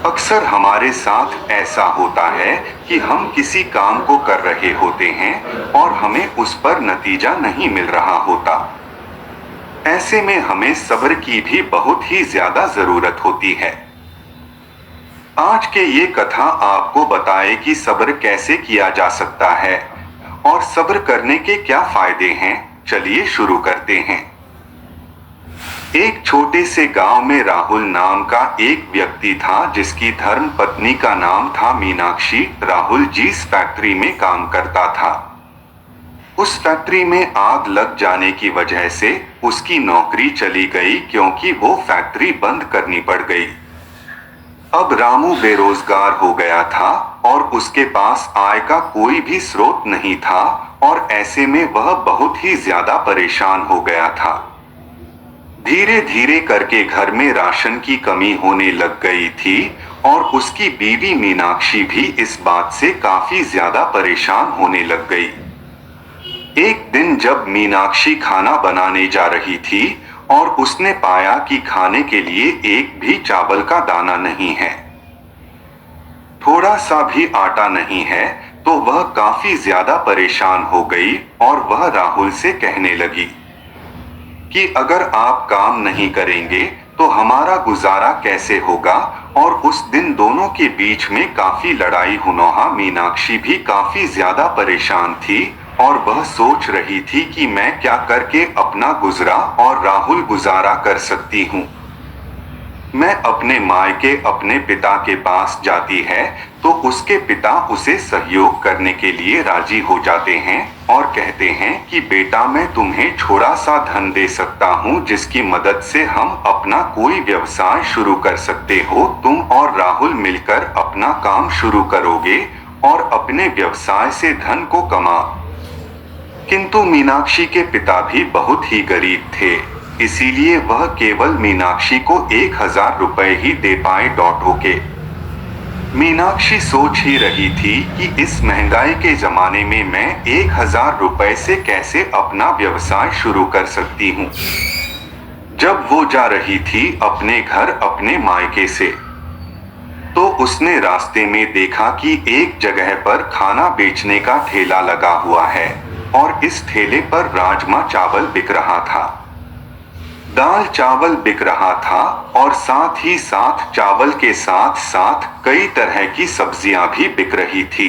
अक्सर हमारे साथ ऐसा होता है कि हम किसी काम को कर रहे होते हैं और हमें उस पर नतीजा नहीं मिल रहा होता। ऐसे में हमें सब्र की भी बहुत ही ज्यादा जरूरत होती है। आज के ये कथा आपको बताए कि सब्र कैसे किया जा सकता है और सब्र करने के क्या फायदे हैं। चलिए शुरू करते हैं। एक छोटे से गांव में राहुल नाम का एक व्यक्ति था जिसकी धर्म पत्नी का नाम था मीनाक्षी। राहुल जिस फैक्ट्री में काम करता था उस फैक्ट्री में आग लग जाने की वजह से उसकी नौकरी चली गई क्योंकि वो फैक्ट्री बंद करनी पड़ गई। अब रामू बेरोजगार हो गया था और उसके पास आय का कोई भी स्रोत नहीं था और ऐसे में वह बहुत ही ज्यादा परेशान हो गया था। धीरे धीरे करके घर में राशन की कमी होने लग गई थी और उसकी बीवी मीनाक्षी भी इस बात से काफी ज्यादा परेशान होने लग गई। एक दिन जब मीनाक्षी खाना बनाने जा रही थी और उसने पाया कि खाने के लिए एक भी चावल का दाना नहीं है, थोड़ा सा भी आटा नहीं है, तो वह काफी ज्यादा परेशान हो गई और वह राहुल से कहने लगी कि अगर आप काम नहीं करेंगे तो हमारा गुजारा कैसे होगा। और उस दिन दोनों के बीच में काफी लड़ाई हुआ। मीनाक्षी भी काफी ज्यादा परेशान थी और वह सोच रही थी कि मैं क्या करके अपना गुजरा और राहुल गुजारा कर सकती हूँ। मैं अपने मायके अपने पिता के पास जाती है तो उसके पिता उसे सहयोग करने के लिए राजी हो जाते हैं और कहते हैं कि बेटा मैं तुम्हें थोड़ा सा धन दे सकता हूँ जिसकी मदद से हम अपना कोई व्यवसाय शुरू कर सकते हो। तुम और राहुल मिलकर अपना काम शुरू करोगे और अपने व्यवसाय से धन को कमा। किंतु मीनाक्षी के पिता भी बहुत ही गरीब थे, इसीलिए वह केवल मीनाक्षी को 1000 रुपए ही दे पाए। ओके। मीनाक्षी सोच ही रही थी कि इस महंगाई के जमाने में मैं 1000 रुपए से कैसे अपना व्यवसाय शुरू कर सकती हूँ। जब वो जा रही थी अपने घर अपने मायके से तो उसने रास्ते में देखा कि एक जगह पर खाना बेचने का ठेला लगा हुआ है और इस ठेले पर राजमा चावल बिक रहा था, दाल चावल बिक रहा था और साथ ही साथ चावल के साथ साथ कई तरह की सब्जियां भी बिक रही थी।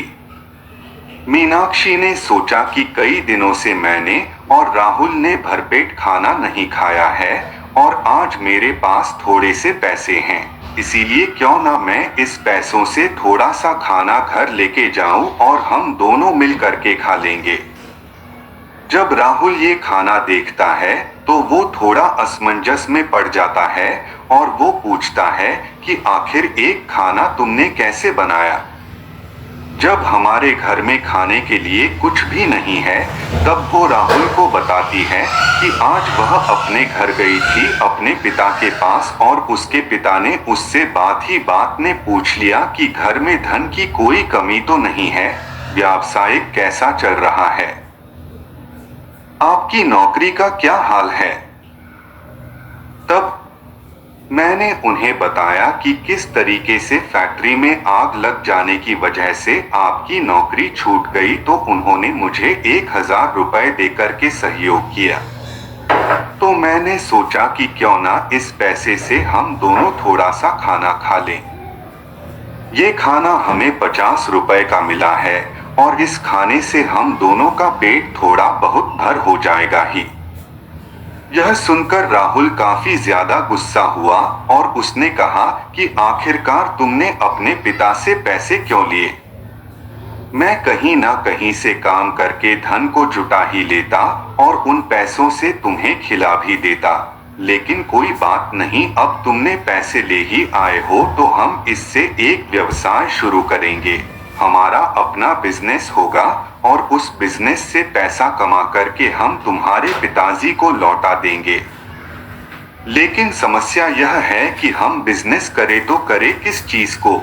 मीनाक्षी ने सोचा कि कई दिनों से मैंने और राहुल ने भरपेट खाना नहीं खाया है और आज मेरे पास थोड़े से पैसे हैं, इसीलिए क्यों ना मैं इस पैसों से थोड़ा सा खाना घर लेके जाऊं और हम दोनों मिल करके खा लेंगे। जब राहुल ये खाना देखता है तो वो थोड़ा असमंजस में पड़ जाता है और वो पूछता है कि आखिर एक खाना तुमने कैसे बनाया। जब हमारे घर में खाने के लिए कुछ भी नहीं है तब वो राहुल को बताती है कि आज वह अपने घर गई थी अपने पिता के पास और उसके पिता ने उससे बात ही बात में पूछ लिया कि घर में धन की कोई कमी तो नहीं है, व्यवसाय कैसा चल रहा है, आपकी नौकरी का क्या हाल है। तब मैंने उन्हें बताया कि किस तरीके से फैक्ट्री में आग लग जाने की वजह से आपकी नौकरी छूट गई, तो उन्होंने मुझे 1000 रुपए देकर के सहयोग किया। तो मैंने सोचा कि क्यों ना इस पैसे से हम दोनों थोड़ा सा खाना खा लें। ये खाना हमें 50 रुपए का मिला है और इस खाने से हम दोनों का पेट थोड़ा बहुत भर हो जाएगा ही। यह सुनकर राहुल काफी ज्यादा गुस्सा हुआ और उसने कहा कि आखिरकार तुमने अपने पिता से पैसे क्यों लिए। मैं कहीं ना कहीं से काम करके धन को जुटा ही लेता और उन पैसों से तुम्हें खिला भी देता, लेकिन कोई बात नहीं, अब तुमने पैसे ले ही आए हो तो हम इससे एक व्यवसाय शुरू करेंगे। हमारा अपना बिजनेस होगा और उस बिजनेस से पैसा कमा करके हम तुम्हारे पिताजी को लौटा देंगे। लेकिन समस्या यह है कि हम बिजनेस करें तो करें किस चीज को।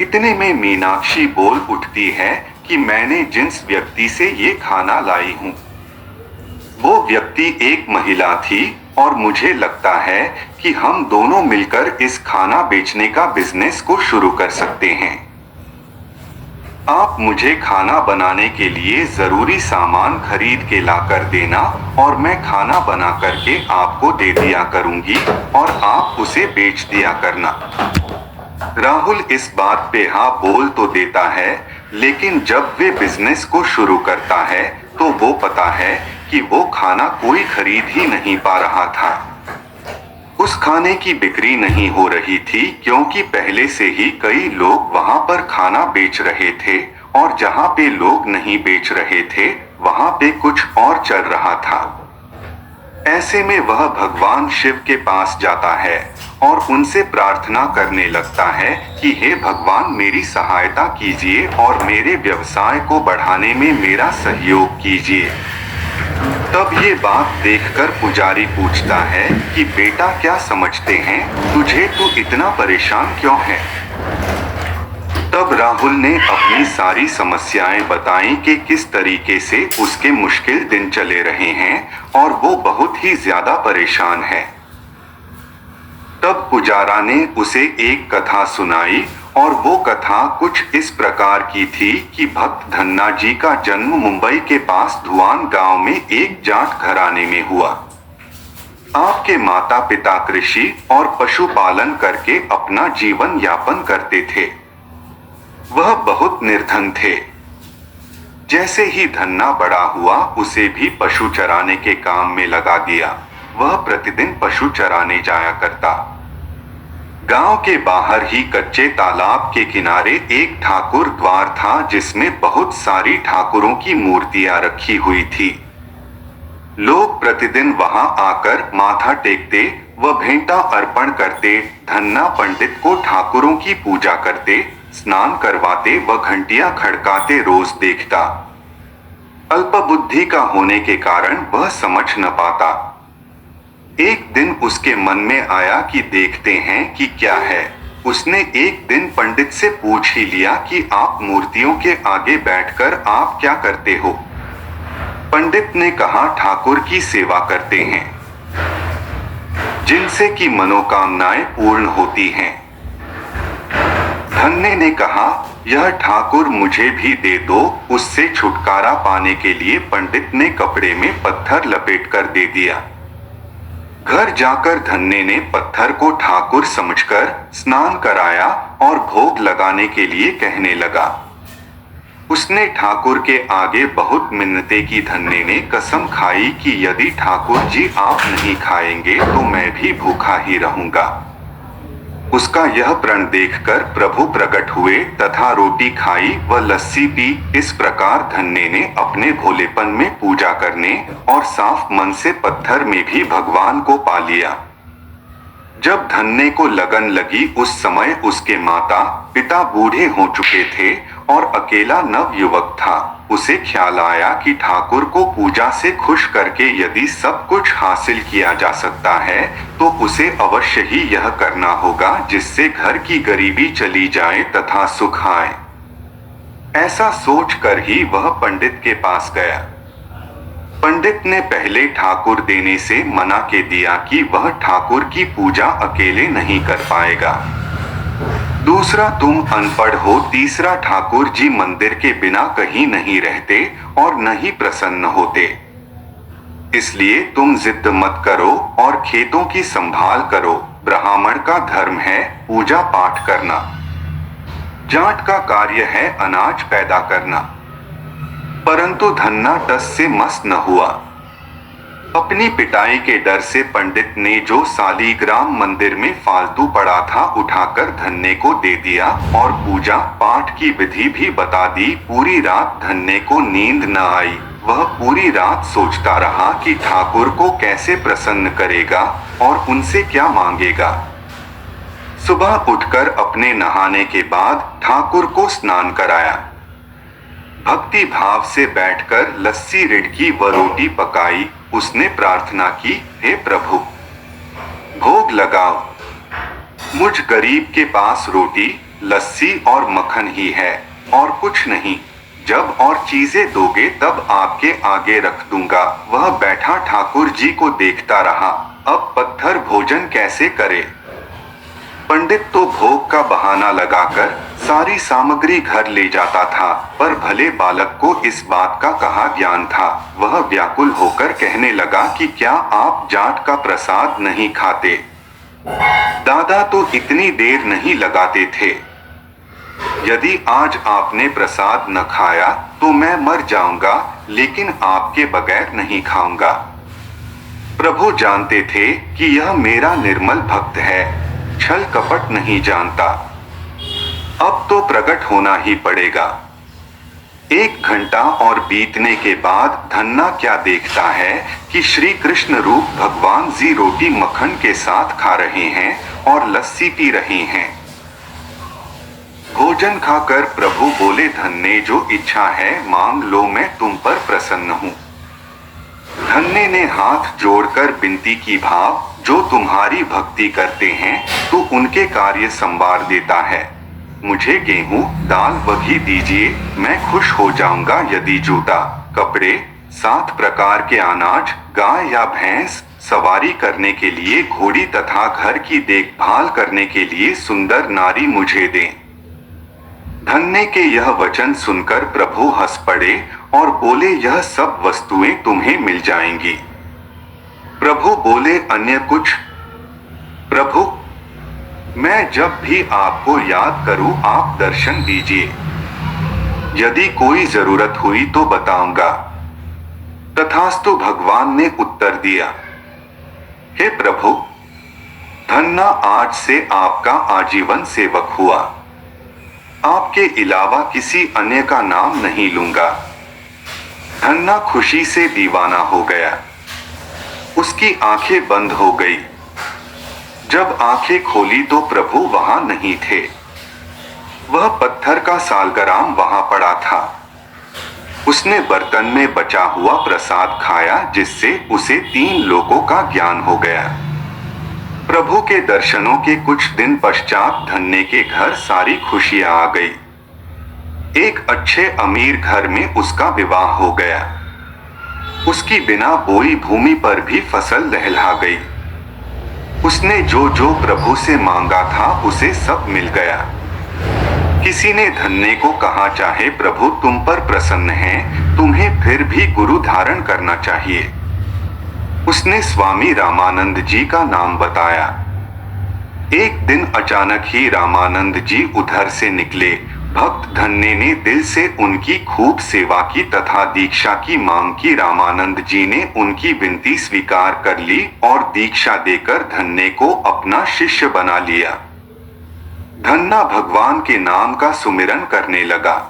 इतने में मीनाक्षी बोल उठती है कि मैंने जिस व्यक्ति से ये खाना लाई हूँ वो व्यक्ति एक महिला थी और मुझे लगता है कि हम दोनों मिलकर इस खाना बेचने का बिजनेस को शुरू कर सकते हैं। आप मुझे खाना बनाने के लिए जरूरी सामान खरीद के लाकर देना और मैं खाना बना करके आपको दे दिया करूंगी और आप उसे बेच दिया करना। राहुल इस बात पे हाँ बोल तो देता है, लेकिन जब वे बिजनेस को शुरू करता है तो वो पता है कि वो खाना कोई खरीद ही नहीं पा रहा था। उस खाने की बिक्री नहीं हो रही थी क्योंकि पहले से ही कई लोग वहां पर खाना बेच रहे थे और जहां पे लोग नहीं बेच रहे थे वहां पे कुछ और चल रहा था। ऐसे में वह भगवान शिव के पास जाता है और उनसे प्रार्थना करने लगता है कि हे भगवान, मेरी सहायता कीजिए और मेरे व्यवसाय को बढ़ाने में मेरा सहयोग कीजिए। तब ये बात देखकर पुजारी पूछता है कि बेटा, क्या समझते हैं, तुझे तू इतना परेशान क्यों है? तब राहुल ने अपनी सारी समस्याएं बताई कि किस तरीके से उसके मुश्किल दिन चले रहे हैं और वो बहुत ही ज्यादा परेशान है। तब पुजारा ने उसे एक कथा सुनाई और वो कथा कुछ इस प्रकार की थी कि भक्त धन्ना जी का जन्म मुंबई के पास धुआन गांव में एक जाट घराने में हुआ। आपके माता पिता कृषि और पशुपालन करके अपना जीवन यापन करते थे। वह बहुत निर्धन थे। जैसे ही धन्ना बड़ा हुआ उसे भी पशु चराने के काम में लगा दिया। वह प्रतिदिन पशु चराने जाया करता। गांव के बाहर ही कच्चे तालाब के किनारे एक ठाकुर द्वार था जिसमें बहुत सारी ठाकुरों की मूर्तियां रखी हुई थी। लोग प्रतिदिन वहां आकर माथा टेकते व भेंटा अर्पण करते, धन्ना पंडित को ठाकुरों की पूजा करते, स्नान करवाते व घंटियां खड़काते रोज देखता। अल्पबुद्धि का होने के कारण वह समझ न पाता। एक दिन उसके मन में आया कि देखते हैं कि क्या है। उसने एक दिन पंडित से पूछ ही लिया कि आप मूर्तियों के आगे बैठकर आप क्या करते हो? पंडित ने कहा, ठाकुर की सेवा करते हैं, जिनसे की मनोकामनाएं पूर्ण होती हैं। धन्ने ने कहा, यह ठाकुर मुझे भी दे दो। उससे छुटकारा पाने के लिए पंडित ने कपड़े में पत्थर लपेटकर दे दिया। घर जाकर धन्ने ने पत्थर को ठाकुर समझकर स्नान कराया और भोग लगाने के लिए कहने लगा। उसने ठाकुर के आगे बहुत मिन्नतें की। धन्ने ने कसम खाई कि यदि ठाकुर जी आप नहीं खाएंगे तो मैं भी भूखा ही रहूंगा। उसका यह प्रण देखकर प्रभु प्रकट हुए तथा रोटी खाई व लस्सी पी। इस प्रकार धन्ने ने अपने भोलेपन में पूजा करने और साफ मन से पत्थर में भी भगवान को पा लिया। जब धन्ने को लगन लगी उस समय उसके माता पिता बूढ़े हो चुके थे और अकेला नव युवक था। उसे ख्याल आया कि ठाकुर को पूजा से खुश करके यदि सब कुछ हासिल किया जा सकता है तो उसे अवश्य ही यह करना होगा जिससे घर की गरीबी चली जाए तथा सुख आए। ऐसा सोचकर ही वह पंडित के पास गया। पंडित ने पहले ठाकुर देने से मना के दिया कि वह ठाकुर की पूजा अकेले नहीं कर पाएगा। दूसरा, तुम अनपढ़ हो। तीसरा, ठाकुर जी मंदिर के बिना कहीं नहीं रहते और न ही प्रसन्न होते। इसलिए तुम जिद मत करो और खेतों की संभाल करो। ब्राह्मण का धर्म है पूजा पाठ करना, जाट का कार्य है अनाज पैदा करना। परंतु धन्ना टस से मस न हुआ। अपनी पिटाई के डर से पंडित ने जो सालीग्राम मंदिर में फालतू पड़ा था उठाकर धन्ने को दे दिया और पूजा पाठ की विधि भी बता दी। पूरी रात धन्ने को नींद न आई। वह पूरी रात सोचता रहा कि ठाकुर को कैसे प्रसन्न करेगा और उनसे क्या मांगेगा। सुबह उठकर अपने नहाने के बाद ठाकुर को स्नान कराया। भक्ति भाव से बैठकर लस्सी रिड़की व रोटी पकाई। उसने प्रार्थना की, हे प्रभु, भोग लगाओ। मुझ गरीब के पास रोटी, लस्सी और मक्खन ही है और कुछ नहीं। जब और चीजें दोगे तब आपके आगे रख दूंगा। वह बैठा ठाकुर जी को देखता रहा। अब पत्थर भोजन कैसे करे? पंडित तो भोग का बहाना लगाकर सारी सामग्री घर ले जाता था, पर भले बालक को इस बात का कहाँ ज्ञान था। वह व्याकुल होकर कहने लगा कि क्या आप जाट का प्रसाद नहीं खाते? दादा तो इतनी देर नहीं लगाते थे। यदि आज आपने प्रसाद न खाया तो मैं मर जाऊंगा, लेकिन आपके बगैर नहीं खाऊंगा। प्रभु जानते थे कि यह मेरा निर्मल भक्त है, छल कपट नहीं जानता। अब तो प्रकट होना ही पड़ेगा। 1 घंटा और बीतने के बाद धन्ना क्या देखता है कि श्री कृष्ण रूप भगवान जी रोटी मक्खन के साथ खा रहे हैं और लस्सी पी रहे हैं। भोजन खाकर प्रभु बोले, धन्ने जो इच्छा है मांग लो, मैं तुम पर प्रसन्न हूँ। धन्ने ने हाथ जोड़कर विनती की, भाव जो तुम्हारी भक्ति करते हैं तो उनके कार्य संवार देता है। मुझे गेहूं दाल वही दीजिए, मैं खुश हो जाऊंगा। यदि जूता कपड़े 7 प्रकार के अनाज, गाय या भैंस, सवारी करने के लिए घोड़ी तथा घर की देखभाल करने के लिए सुंदर नारी मुझे दें। धन्ने के यह वचन सुनकर प्रभु हंस पड़े और बोले, यह सब वस्तुएं तुम्हें मिल जाएंगी। प्रभु बोले, अन्य कुछ? प्रभु, मैं जब भी आपको याद करूं आप दर्शन दीजिए। यदि कोई जरूरत हुई तो बताऊंगा। तथास्तु भगवान ने उत्तर दिया। हे प्रभु, धन्ना आज से आपका आजीवन सेवक हुआ। आपके अलावा किसी अन्य का नाम नहीं लूंगा। धन्ना खुशी से दीवाना हो गया। उसकी आंखें बंद हो गई। जब आंखें खोली तो प्रभु वहां नहीं थे। वह पत्थर का सालग्राम वहां पड़ा था। उसने बर्तन में बचा हुआ प्रसाद खाया, जिससे उसे 3 लोकों का ज्ञान हो गया। प्रभु के दर्शनों के कुछ दिन पश्चात धन्ने के घर सारी खुशियां आ गई। एक अच्छे अमीर घर में उसका विवाह हो गया। उसकी बिना बोई भूमि पर भी फसल लहलहा गई। उसने जो जो प्रभु से मांगा था उसे सब मिल गया। किसी ने धन्ने को कहा, चाहे प्रभु तुम पर प्रसन्न हैं, तुम्हें फिर भी गुरु धारण करना चाहिए। उसने स्वामी रामानंद जी का नाम बताया। एक दिन अचानक ही रामानंद जी उधर से निकले। भक्त धन्ने ने दिल से उनकी खूब सेवा की तथा दीक्षा की मांग की। रामानंद जी ने उनकी विनती स्वीकार कर ली और दीक्षा देकर धन्ने को अपना शिष्य बना लिया। धन्ना भगवान के नाम का सुमिरन करने लगा।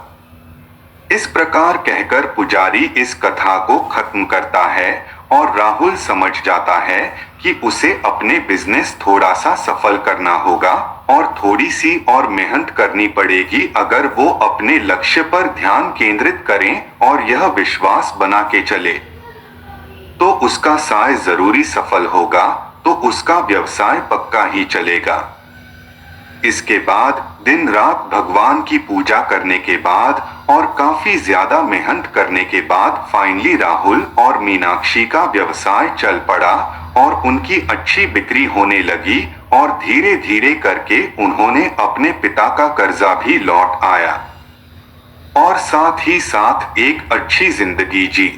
इस प्रकार कहकर पुजारी इस कथा को खत्म करता है और राहुल समझ जाता है कि उसे अपने बिजनेस थोड़ा सा सफल करना होगा और थोड़ी सी और मेहनत करनी पड़ेगी। अगर वो अपने लक्ष्य पर ध्यान केंद्रित करें और यह विश्वास बना के चले तो उसका साय जरूरी सफल होगा, तो उसका व्यवसाय पक्का ही चलेगा। इसके बाद दिन रात भगवान की पूजा करने के बाद और काफी ज्यादा मेहनत करने के बाद फाइनली राहुल और मीनाक्षी का व्यवसाय चल पड़ा और उनकी अच्छी बिक्री होने लगी और धीरे धीरे करके उन्होंने अपने पिता का कर्जा भी लौट आया और साथ ही साथ एक अच्छी जिंदगी जी।